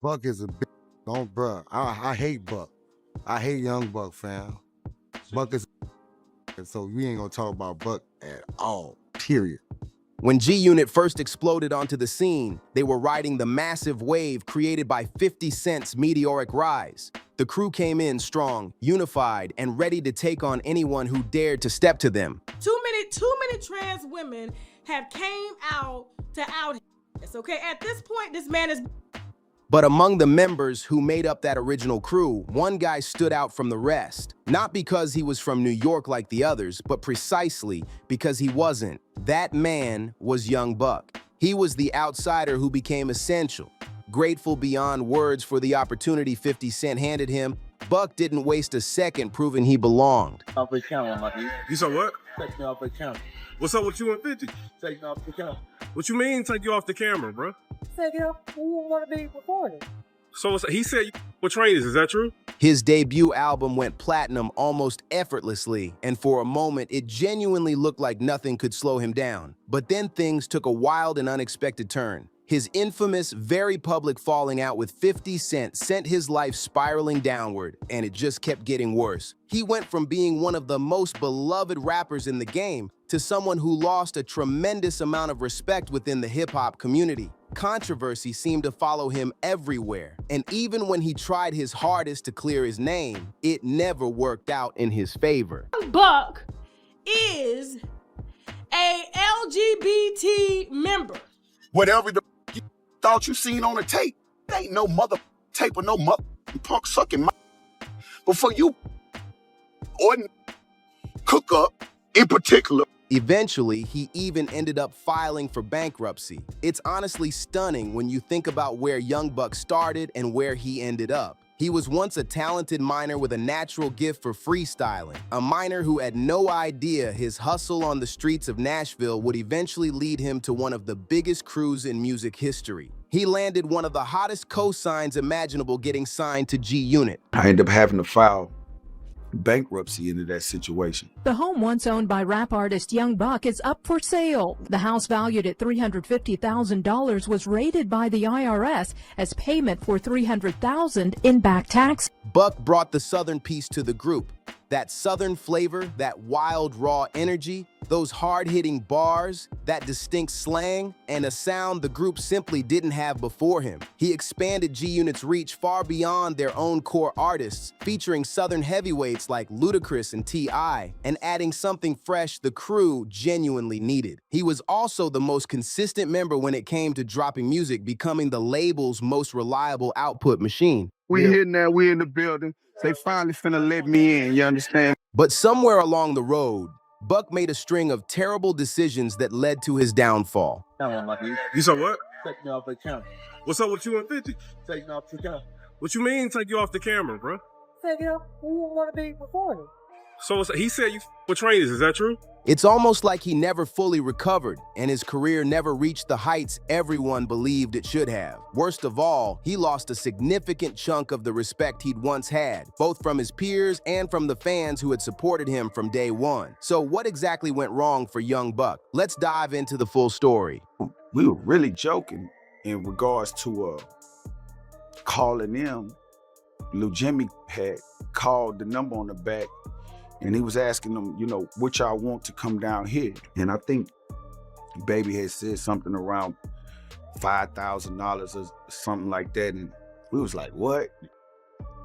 Buck is a big, don't, bruh. I hate Buck. I hate young Buck, fam. Buck is, so we ain't gonna talk about Buck at all, period. When G-Unit first exploded onto the scene, they were riding the massive wave created by 50 Cent's meteoric rise. The crew came in strong, unified, and ready to take on anyone who dared to step to them. Too many trans women have came out to out his, okay? At this point, this man is... But among the members who made up that original crew, one guy stood out from the rest. Not because he was from New York like the others, but precisely because he wasn't. That man was Young Buck. He was the outsider who became essential. Grateful beyond words for the opportunity 50 Cent handed him, Buck didn't waste a second proving he belonged. Off the camera, my dude. You said what? Take me off the camera. What's up with you and 50? Take me off the camera. What you mean take you off the camera, bro? Take it off. We don't want to be recorded. So he said you with trainers, is that true? His debut album went platinum almost effortlessly, and for a moment, it genuinely looked like nothing could slow him down. But then things took a wild and unexpected turn. His infamous, very public falling out with 50 Cent sent his life spiraling downward, and it just kept getting worse. He went from being one of the most beloved rappers in the game to someone who lost a tremendous amount of respect within the hip-hop community. Controversy seemed to follow him everywhere, and even when he tried his hardest to clear his name, it never worked out in his favor. Buck is a LGBT member. Whatever the you thought you seen on the tape, ain't no mother tape or no mother punk sucking my. But for you, ordinary cook up in particular. Eventually, he even ended up filing for bankruptcy. It's honestly stunning when you think about where Young Buck started and where he ended up. He was once a talented miner with a natural gift for freestyling, a miner who had no idea his hustle on the streets of Nashville would eventually lead him to one of the biggest crews in music history. He landed one of the hottest cosigns imaginable, getting signed to G-Unit. I ended up having to file bankruptcy into that situation. The home once owned by rap artist Young Buck is up for sale. The house, valued at $350,000, was raided by the IRS as payment for $300,000 in back tax. Buck brought the Southern piece to the group. That Southern flavor, that wild, raw energy, those hard-hitting bars, that distinct slang, and a sound the group simply didn't have before him. He expanded G-Unit's reach far beyond their own core artists, featuring Southern heavyweights like Ludacris and T.I., and adding something fresh the crew genuinely needed. He was also the most consistent member when it came to dropping music, becoming the label's most reliable output machine. We here now, we in the building. They finally finna let me in, you understand? But somewhere along the road, Buck made a string of terrible decisions that led to his downfall. Camera, my dude. You said what? Take me off the camera. What's up with you and 50? Take me off the camera. What you mean take you off the camera, bro? Take it off. We don't want to be recorded. So he said you with trainers, is that true? It's almost like he never fully recovered, and his career never reached the heights everyone believed it should have. Worst of all, he lost a significant chunk of the respect he'd once had, both from his peers and from the fans who had supported him from day one. So what exactly went wrong for Young Buck? Let's dive into the full story. We were really joking in regards to calling them. Lil Jimmy had called the number on the back, and he was asking them, you know, what y'all want to come down here. And I think Baby had said something around $5,000 or something like that. And we was like, what?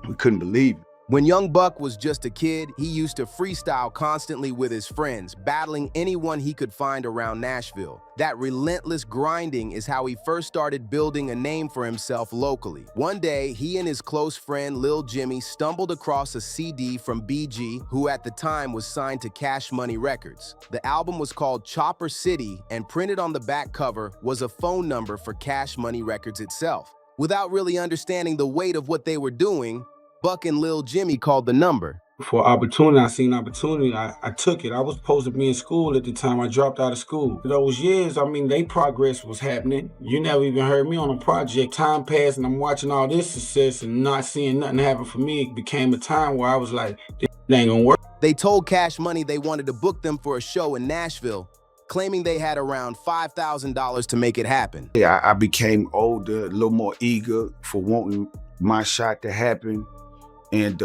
We couldn't believe it. When Young Buck was just a kid, he used to freestyle constantly with his friends, battling anyone he could find around Nashville. That relentless grinding is how he first started building a name for himself locally. One day, he and his close friend Lil Jimmy stumbled across a CD from BG, who at the time was signed to Cash Money Records. The album was called Chopper City, and printed on the back cover was a phone number for Cash Money Records itself. Without really understanding the weight of what they were doing, Buck and Lil Jimmy called the number. For opportunity, I seen opportunity, I took it. I was supposed to be in school at the time. I dropped out of school. For those years, I mean, they progress was happening. You never even heard me on a project. Time passed and I'm watching all this success and not seeing nothing happen for me. It became a time where I was like, this ain't gonna work. They told Cash Money they wanted to book them for a show in Nashville, claiming they had around $5,000 to make it happen. Yeah, I became older, a little more eager for wanting my shot to happen, and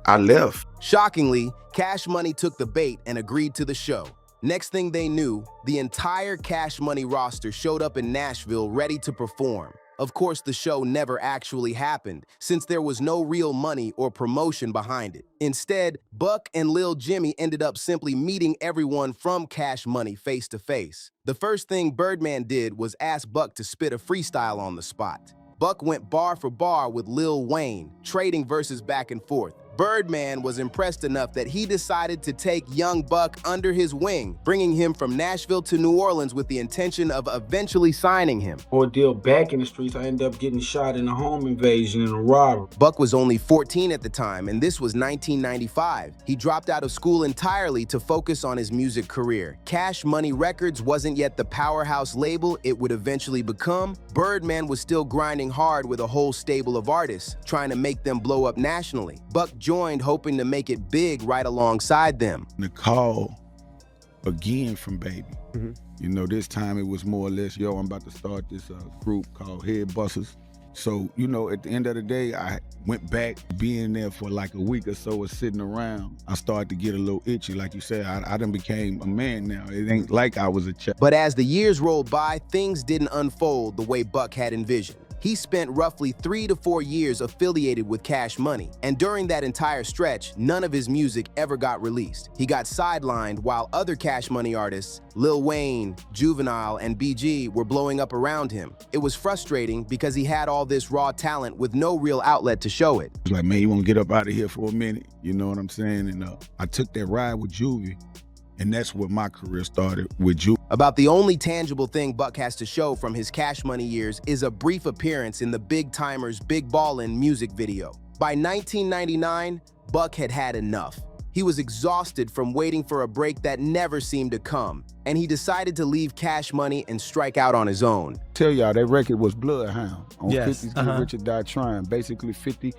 I left. Shockingly, Cash Money took the bait and agreed to the show. Next thing they knew, the entire Cash Money roster showed up in Nashville ready to perform. Of course, the show never actually happened, since there was no real money or promotion behind it. Instead, Buck and Lil Jimmy ended up simply meeting everyone from Cash Money face to face. The first thing Birdman did was ask Buck to spit a freestyle on the spot. Buck went bar for bar with Lil Wayne, trading verses back and forth. Birdman was impressed enough that he decided to take young Buck under his wing, bringing him from Nashville to New Orleans with the intention of eventually signing him. Ordeal back in the streets, I ended up getting shot in a home invasion and a robbery. Buck was only 14 at the time, and this was 1995. He dropped out of school entirely to focus on his music career. Cash Money Records wasn't yet the powerhouse label it would eventually become. Birdman was still grinding hard with a whole stable of artists, trying to make them blow up nationally. Buck joined hoping to make it big right alongside them. The call again from Baby. You know, this time it was more or less, yo, I'm about to start this group called Head Busters. So, you know, at the end of the day, I went back, being there for like a week or so of sitting around. I started to get a little itchy. Like you said, I done became a man now. It ain't like I was a child. But as the years rolled by, things didn't unfold the way Buck had envisioned. He spent roughly 3 to 4 years affiliated with Cash Money, and during that entire stretch, none of his music ever got released. He got sidelined while other Cash Money artists, Lil Wayne, Juvenile, and BG, were blowing up around him. It was frustrating because he had all this raw talent with no real outlet to show it. It's like, man, you want to get up out of here for a minute? You know what I'm saying? And I took that ride with Juvie, and that's where my career started, with Juvie. About the only tangible thing Buck has to show from his Cash Money years is a brief appearance in the Big Timers' Big Ballin' music video. By 1999, Buck had had enough. He was exhausted from waiting for a break that never seemed to come, and he decided to leave Cash Money and strike out on his own. Tell y'all, that record was Bloodhound on Yes, 50's Get Richard Die Trying. Basically 50,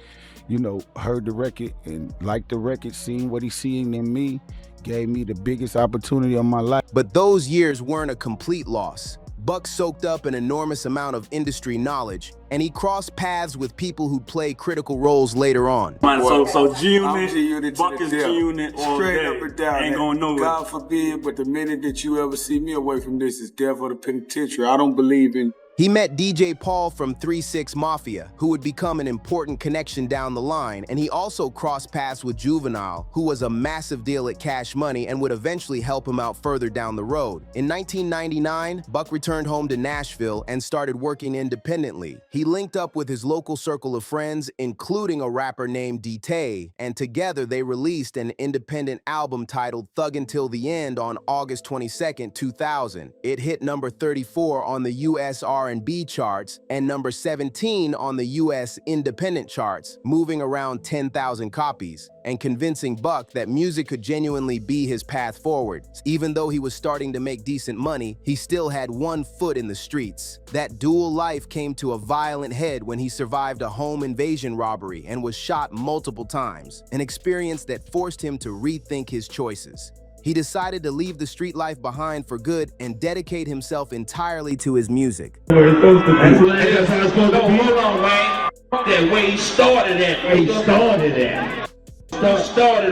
you know, heard the record and liked the record, seen what he seen in me, gave me the biggest opportunity of my life. But those years weren't a complete loss. Buck soaked up an enormous amount of industry knowledge, and he crossed paths with people who'd play critical roles later on. So G-Unit, I'm G-Unit to Buck the is death. G-Unit all Straight day. up and down. Ain't going nowhere. God forbid, but the minute that you ever see me away from this is death or the penitentiary. I don't believe in. He met DJ Paul from 3 6 Mafia, who would become an important connection down the line, and he also crossed paths with Juvenile, who was a massive deal at Cash Money and would eventually help him out further down the road. In 1999, Buck returned home to Nashville and started working independently. He linked up with his local circle of friends, including a rapper named D-Tay, and together they released an independent album titled Thuggin' Till the End on August 22nd, 2000. It hit number 34 on the US R&B charts and number 17 on the US independent charts, moving around 10,000 copies, and convincing Buck that music could genuinely be his path forward. Even though he was starting to make decent money, he still had one foot in the streets. That dual life came to a violent head when he survived a home invasion robbery and was shot multiple times, an experience that forced him to rethink his choices. He decided to leave the street life behind for good and dedicate himself entirely to his music. That's how it's supposed to be. Hold on, man. That way he started at. Started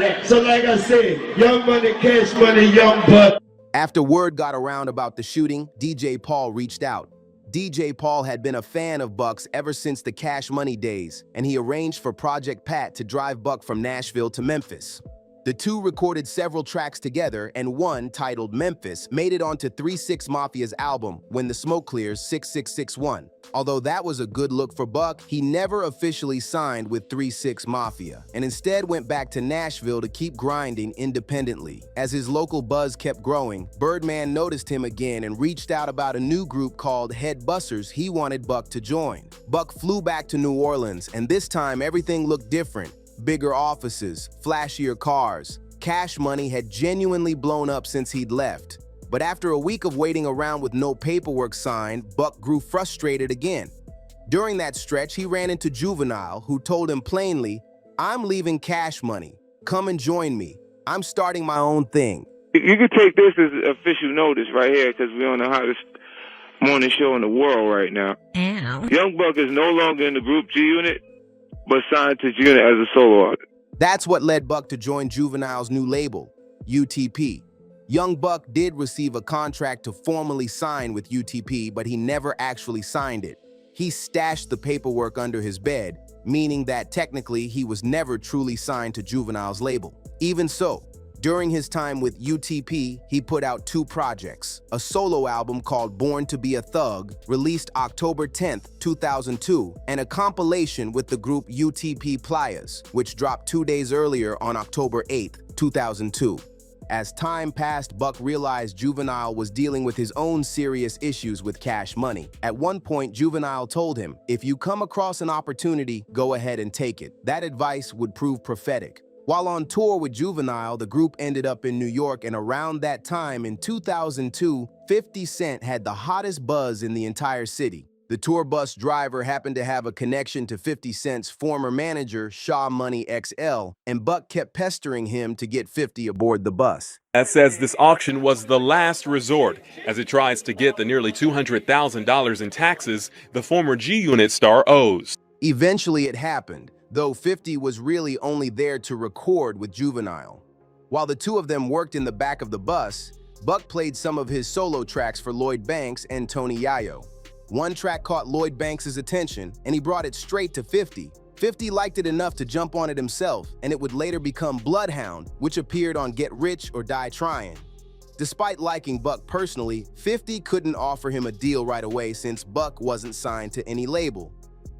at. So like I said, Young Money, Cash Money, Young Buck. After word got around about the shooting, DJ Paul reached out. DJ Paul had been a fan of Buck's ever since the Cash Money days, and he arranged for Project Pat to drive Buck from Nashville to Memphis. The two recorded several tracks together, and one, titled Memphis, made it onto 3 6 Mafia's album, When the Smoke Clears 6661. Although that was a good look for Buck, he never officially signed with 3 6 Mafia, and instead went back to Nashville to keep grinding independently. As his local buzz kept growing, Birdman noticed him again and reached out about a new group called Head Busters he wanted Buck to join. Buck flew back to New Orleans, and this time everything looked different. Bigger offices, flashier cars. Cash Money had genuinely blown up since he'd left. But after a week of waiting around with no paperwork signed, Buck grew frustrated again. During that stretch, he ran into Juvenile, who told him plainly, "I'm leaving Cash Money. Come and join me. I'm starting my own thing." You can take this as official notice right here because we're on the hottest morning show in the world right now. Ow. Young Buck is no longer in the group G Unit, but signed to G Unit as a solo artist. That's what led Buck to join Juvenile's new label, UTP. Young Buck did receive a contract to formally sign with UTP, but he never actually signed it. He stashed the paperwork under his bed, meaning that technically he was never truly signed to Juvenile's label. Even so, during his time with UTP, he put out 2 projects, a solo album called Born to Be a Thug, released October 10th, 2002, and a compilation with the group UTP Playas, which dropped 2 days earlier on October 8th, 2002. As time passed, Buck realized Juvenile was dealing with his own serious issues with Cash Money. At one point, Juvenile told him, "If you come across an opportunity, go ahead and take it." That advice would prove prophetic. While on tour with Juvenile, the group ended up in New York, and around that time in 2002, 50 Cent had the hottest buzz in the entire city. The tour bus driver happened to have a connection to 50 Cent's former manager, Shaw Money XL, and Buck kept pestering him to get 50 aboard the bus. That says this auction was the last resort as it tries to get the nearly $200,000 in taxes the former G Unit star owes. Eventually it happened, though 50 was really only there to record with Juvenile. While the two of them worked in the back of the bus, Buck played some of his solo tracks for Lloyd Banks and Tony Yayo. One track caught Lloyd Banks' attention, and he brought it straight to 50. 50 liked it enough to jump on it himself, and it would later become Bloodhound, which appeared on Get Rich or Die Tryin'. Despite liking Buck personally, 50 couldn't offer him a deal right away since Buck wasn't signed to any label.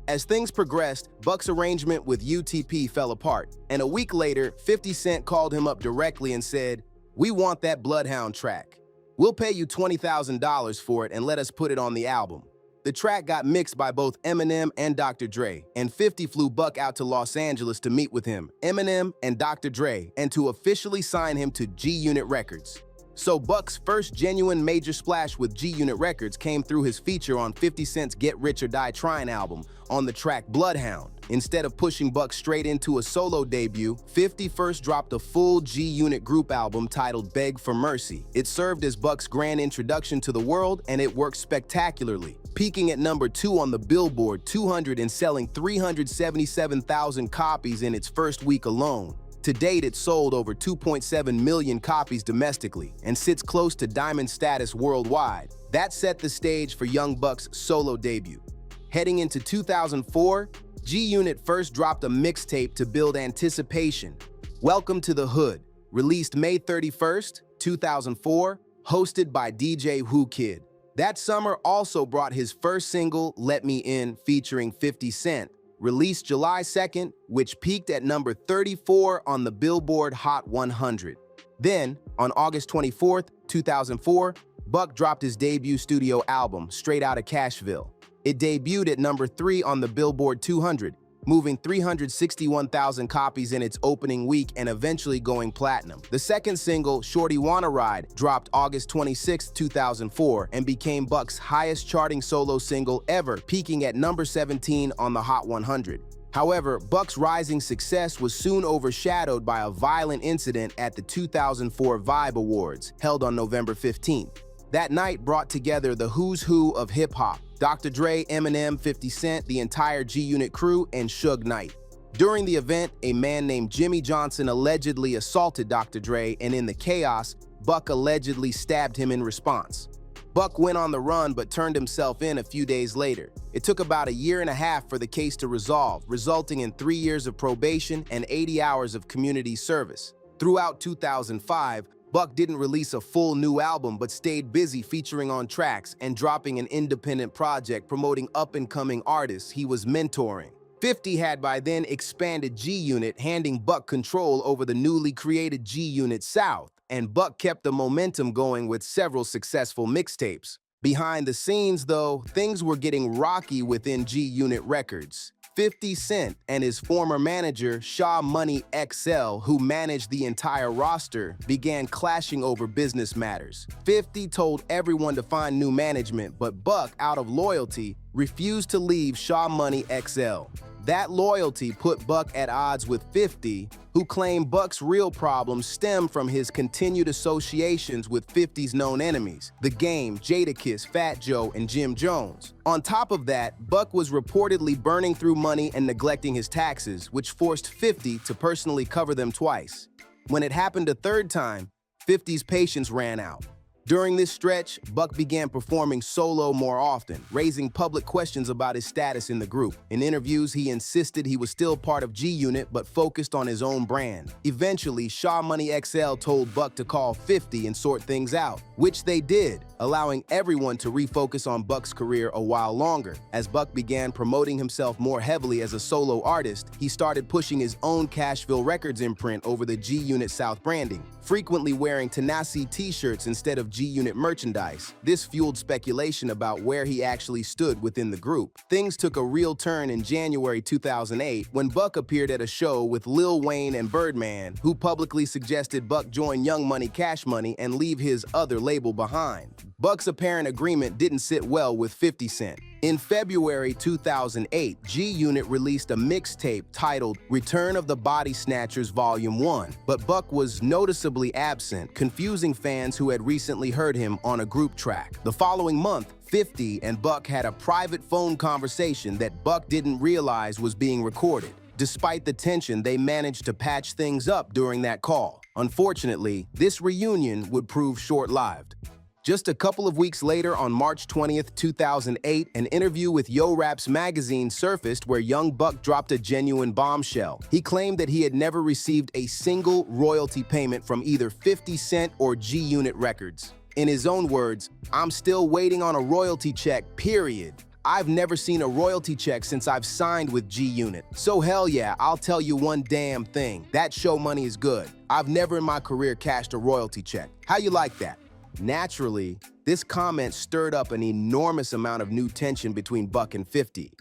As things progressed, Buck's arrangement with UTP fell apart, and a week later, 50 Cent called him up directly and said, "We want that Bloodhound track. We'll pay you $20,000 for it and let us put it on the album." The track got mixed by both Eminem and Dr. Dre, and 50 flew Buck out to Los Angeles to meet with him, Eminem and Dr. Dre, and to officially sign him to G Unit Records. So Buck's first genuine major splash with G Unit Records came through his feature on 50 Cent's Get Rich or Die Tryin' album on the track Bloodhound. Instead of pushing Buck straight into a solo debut, 50 first dropped a full G Unit group album titled Beg for Mercy. It served as Buck's grand introduction to the world, and it worked spectacularly, peaking at number 2 on the Billboard 200 and selling 377,000 copies in its first week alone. To date, it sold over 2.7 million copies domestically and sits close to diamond status worldwide. That set the stage for Young Buck's solo debut. Heading into 2004, G Unit first dropped a mixtape to build anticipation. Welcome to the Hood, released May 31st, 2004, hosted by DJ Who Kid. That summer also brought his first single, Let Me In, featuring 50 Cent, released July 2nd, which peaked at number 34 on the Billboard Hot 100. Then, on August 24th, 2004, Buck dropped his debut studio album, Straight Outta Cashville. It debuted at number 3 on the Billboard 200, moving 361,000 copies in its opening week and eventually going platinum. The second single, Shorty Wanna Ride, dropped August 26, 2004, and became Buck's highest charting solo single ever, peaking at number 17 on the Hot 100. However, Buck's rising success was soon overshadowed by a violent incident at the 2004 Vibe Awards, held on November 15th. That night brought together the who's who of hip-hop: Dr. Dre, Eminem, 50 Cent, the entire G Unit crew, and Suge Knight. During the event, a man named Jimmy Johnson allegedly assaulted Dr. Dre, and in the chaos, Buck allegedly stabbed him in response. Buck went on the run but turned himself in a few days later. It took about a year and a half for the case to resolve, resulting in 3 years of probation and 80 hours of community service. Throughout 2005, Buck didn't release a full new album but stayed busy featuring on tracks and dropping an independent project promoting up-and-coming artists he was mentoring. 50 had by then expanded G Unit, handing Buck control over the newly created G Unit South, and Buck kept the momentum going with several successful mixtapes. Behind the scenes, though, things were getting rocky within G Unit Records. 50 Cent and his former manager, Shaw Money XL, who managed the entire roster, began clashing over business matters. 50 told everyone to find new management, but Buck, out of loyalty, refused to leave Shaw Money XL. That loyalty put Buck at odds with 50, who claimed Buck's real problems stem from his continued associations with 50's known enemies, The Game, Jadakiss, Fat Joe, and Jim Jones. On top of that, Buck was reportedly burning through money and neglecting his taxes, which forced 50 to personally cover them twice. When it happened a third time, 50's patience ran out. During this stretch, Buck began performing solo more often, raising public questions about his status in the group. In interviews, he insisted he was still part of G-Unit but focused on his own brand. Eventually, Shaw Money XL told Buck to call 50 and sort things out, which they did, allowing everyone to refocus on Buck's career a while longer. As Buck began promoting himself more heavily as a solo artist, he started pushing his own Cashville Records imprint over the G-Unit South branding, frequently wearing Tanasi t-shirts instead of G-Unit merchandise. This fueled speculation about where he actually stood within the group. Things took a real turn in January 2008 when Buck appeared at a show with Lil Wayne and Birdman, who publicly suggested Buck join Young Money Cash Money and leave his other label behind. Buck's apparent agreement didn't sit well with 50 Cent. In February 2008, G-Unit released a mixtape titled Return of the Body Snatchers Volume 1, but Buck was noticeably absent, confusing fans who had recently heard him on a group track. The following month, 50 and Buck had a private phone conversation that Buck didn't realize was being recorded. Despite the tension, they managed to patch things up during that call. Unfortunately, this reunion would prove short-lived. Just a couple of weeks later, on March 20th, 2008, an interview with Yo Rap's magazine surfaced where Young Buck dropped a genuine bombshell. He claimed that he had never received a single royalty payment from either 50 Cent or G-Unit Records. In his own words, "I'm still waiting on a royalty check, period. I've never seen a royalty check since I've signed with G-Unit. So hell yeah, I'll tell you one damn thing. That show money is good. I've never in my career cashed a royalty check. How you like that?" Naturally, this comment stirred up an enormous amount of new tension between Buck and 50.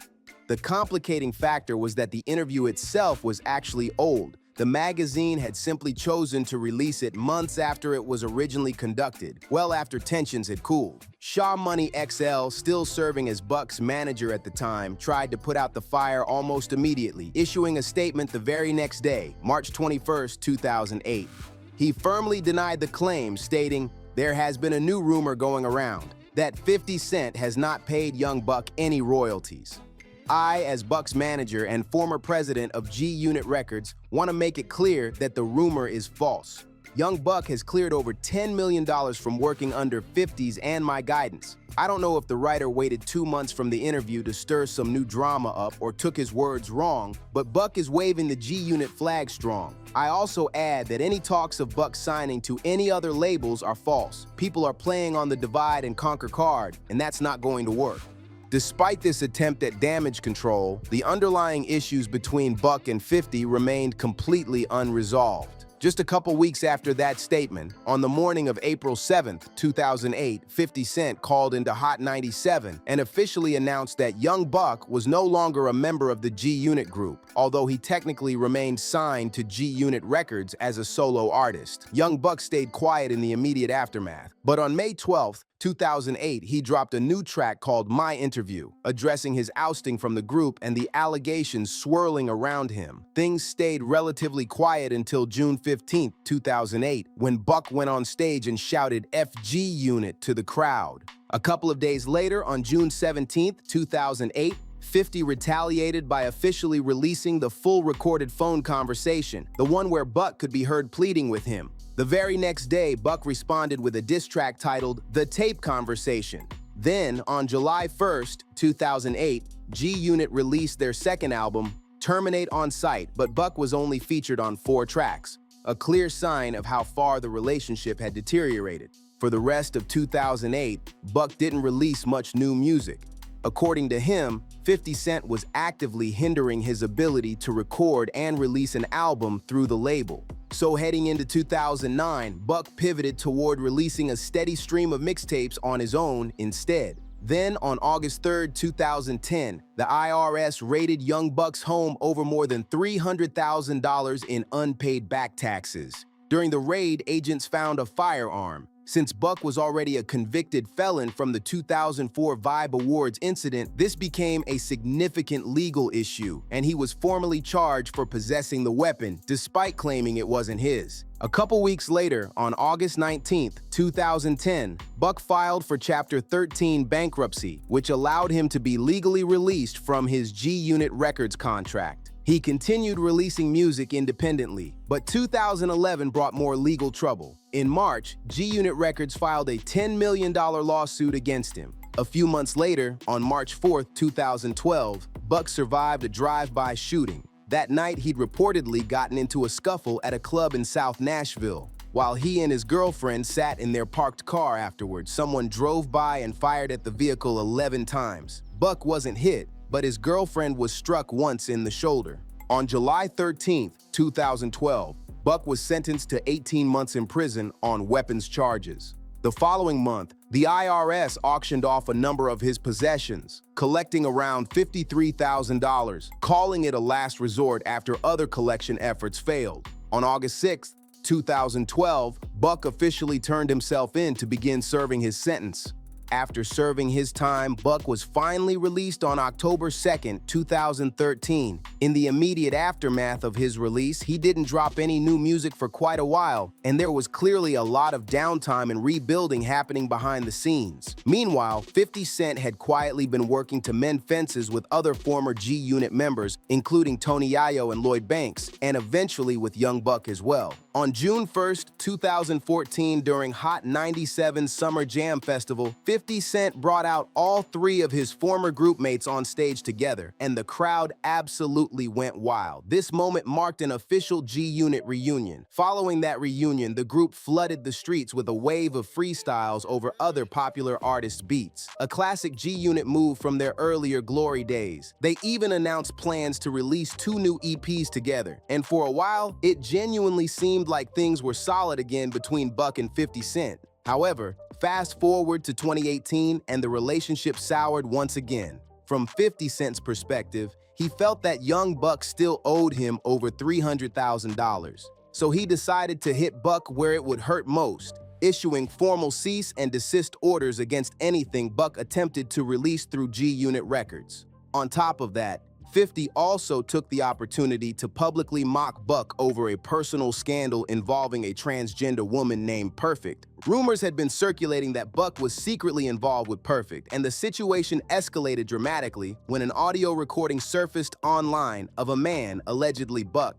The complicating factor was that the interview itself was actually old. The magazine had simply chosen to release it months after it was originally conducted, well after tensions had cooled. Shaw Money XL, still serving as Buck's manager at the time, tried to put out the fire almost immediately, issuing a statement the very next day, March 21st, 2008. He firmly denied the claim, stating, "There has been a new rumor going around, that 50 Cent has not paid Young Buck any royalties. I, as Buck's manager and former president of G-Unit Records, want to make it clear that the rumor is false. Young Buck has cleared over $10 million from working under 50's and my guidance. I don't know if the writer waited 2 months from the interview to stir some new drama up or took his words wrong, but Buck is waving the G-Unit flag strong. I also add that any talks of Buck signing to any other labels are false. People are playing on the divide and conquer card, and that's not going to work." Despite this attempt at damage control, the underlying issues between Buck and 50 remained completely unresolved. Just a couple weeks after that statement, on the morning of April 7th, 2008, 50 Cent called into Hot 97 and officially announced that Young Buck was no longer a member of the G-Unit group, although he technically remained signed to G-Unit Records as a solo artist. Young Buck stayed quiet in the immediate aftermath, but on May 12th, 2008, he dropped a new track called My Interview, addressing his ousting from the group and the allegations swirling around him. Things stayed relatively quiet until June 15, 2008, when Buck went on stage and shouted "FG Unit" to the crowd. A couple of days later, on June 17, 2008, 50 retaliated by officially releasing the full recorded phone conversation, the one where Buck could be heard pleading with him. The very next day, Buck responded with a diss track titled The Tape Conversation. Then, on July 1st, 2008, G-Unit released their second album, Terminate on Sight, but Buck was only featured on 4 tracks, a clear sign of how far the relationship had deteriorated. For the rest of 2008, Buck didn't release much new music. According to him, 50 Cent was actively hindering his ability to record and release an album through the label. So heading into 2009, Buck pivoted toward releasing a steady stream of mixtapes on his own instead. Then, on August 3, 2010, the IRS raided Young Buck's home over more than $300,000 in unpaid back taxes. During the raid, agents found a firearm, Since Buck was already a convicted felon from the 2004 Vibe Awards incident, this became a significant legal issue, and he was formally charged for possessing the weapon, despite claiming it wasn't his. A couple weeks later, on August 19, 2010, Buck filed for Chapter 13 bankruptcy, which allowed him to be legally released from his G-Unit Records contract. He continued releasing music independently, but 2011 brought more legal trouble. In March, G-Unit Records filed a $10 million lawsuit against him. A few months later, on March 4, 2012, Buck survived a drive-by shooting. That night, he'd reportedly gotten into a scuffle at a club in South Nashville. While he and his girlfriend sat in their parked car afterwards, someone drove by and fired at the vehicle 11 times. Buck wasn't hit, but his girlfriend was struck once in the shoulder. On July 13, 2012, Buck was sentenced to 18 months in prison on weapons charges. The following month, the IRS auctioned off a number of his possessions, collecting around $53,000, calling it a last resort after other collection efforts failed. On August 6, 2012, Buck officially turned himself in to begin serving his sentence. After serving his time, Buck was finally released on October 2, 2013. In the immediate aftermath of his release, he didn't drop any new music for quite a while, and there was clearly a lot of downtime and rebuilding happening behind the scenes. Meanwhile, 50 Cent had quietly been working to mend fences with other former G-Unit members, including Tony Yayo and Lloyd Banks, and eventually with Young Buck as well. On June 1, 2014, during Hot 97 Summer Jam Festival, 50 Cent brought out all three of his former group mates on stage together, and the crowd absolutely went wild. This moment marked an official G-Unit reunion. Following that reunion, the group flooded the streets with a wave of freestyles over other popular artists' beats, a classic G-Unit move from their earlier glory days. They even announced plans to release 2 new EPs together, and for a while, it genuinely seemed like things were solid again between Buck and 50 Cent. However, fast forward to 2018 and the relationship soured once again. From 50 Cent's perspective, he felt that Young Buck still owed him over $300,000. So he decided to hit Buck where it would hurt most, issuing formal cease and desist orders against anything Buck attempted to release through G-Unit Records. On top of that, 50 also took the opportunity to publicly mock Buck over a personal scandal involving a transgender woman named Perfect. Rumors had been circulating that Buck was secretly involved with Perfect, and the situation escalated dramatically when an audio recording surfaced online of a man, allegedly Buck,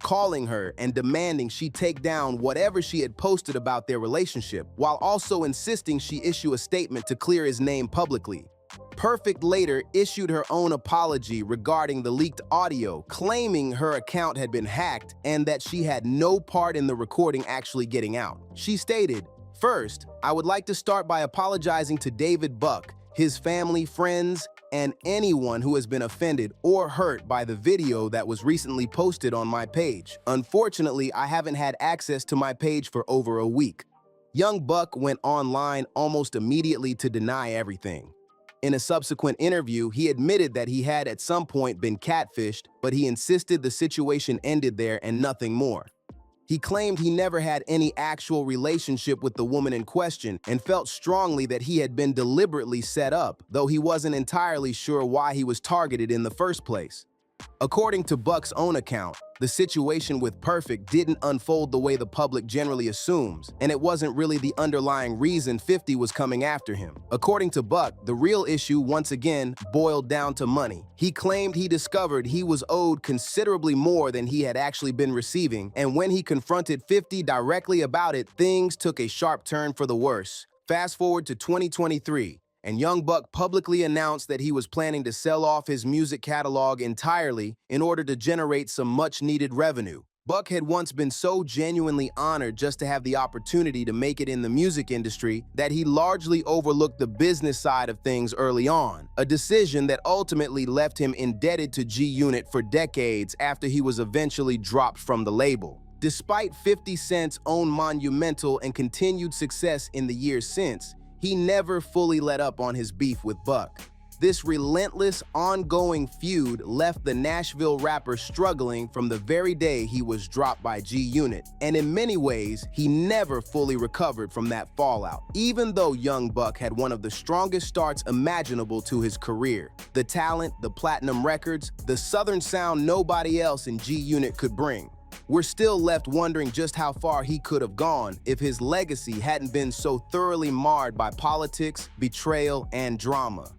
calling her and demanding she take down whatever she had posted about their relationship, while also insisting she issue a statement to clear his name publicly. Perfect later issued her own apology regarding the leaked audio, claiming her account had been hacked and that she had no part in the recording actually getting out. She stated, "First, I would like to start by apologizing to David Buck, his family, friends, and anyone who has been offended or hurt by the video that was recently posted on my page. Unfortunately, I haven't had access to my page for over a week." Young Buck went online almost immediately to deny everything. In a subsequent interview, he admitted that he had at some point been catfished, but he insisted the situation ended there and nothing more. He claimed he never had any actual relationship with the woman in question and felt strongly that he had been deliberately set up, though he wasn't entirely sure why he was targeted in the first place. According to Buck's own account, the situation with Perfect didn't unfold the way the public generally assumes, and it wasn't really the underlying reason 50 was coming after him. According to Buck, the real issue once again boiled down to money. He claimed he discovered he was owed considerably more than he had actually been receiving, and when he confronted 50 directly about it, things took a sharp turn for the worse. Fast forward to 2023. And Young Buck publicly announced that he was planning to sell off his music catalog entirely in order to generate some much-needed revenue. Buck had once been so genuinely honored just to have the opportunity to make it in the music industry that he largely overlooked the business side of things early on, a decision that ultimately left him indebted to G-Unit for decades after he was eventually dropped from the label. Despite 50 Cent's own monumental and continued success in the years since, he never fully let up on his beef with Buck. This relentless, ongoing feud left the Nashville rapper struggling from the very day he was dropped by G-Unit, and in many ways, he never fully recovered from that fallout, even though Young Buck had one of the strongest starts imaginable to his career. The talent, the platinum records, the Southern sound nobody else in G-Unit could bring. We're still left wondering just how far he could have gone if his legacy hadn't been so thoroughly marred by politics, betrayal, and drama.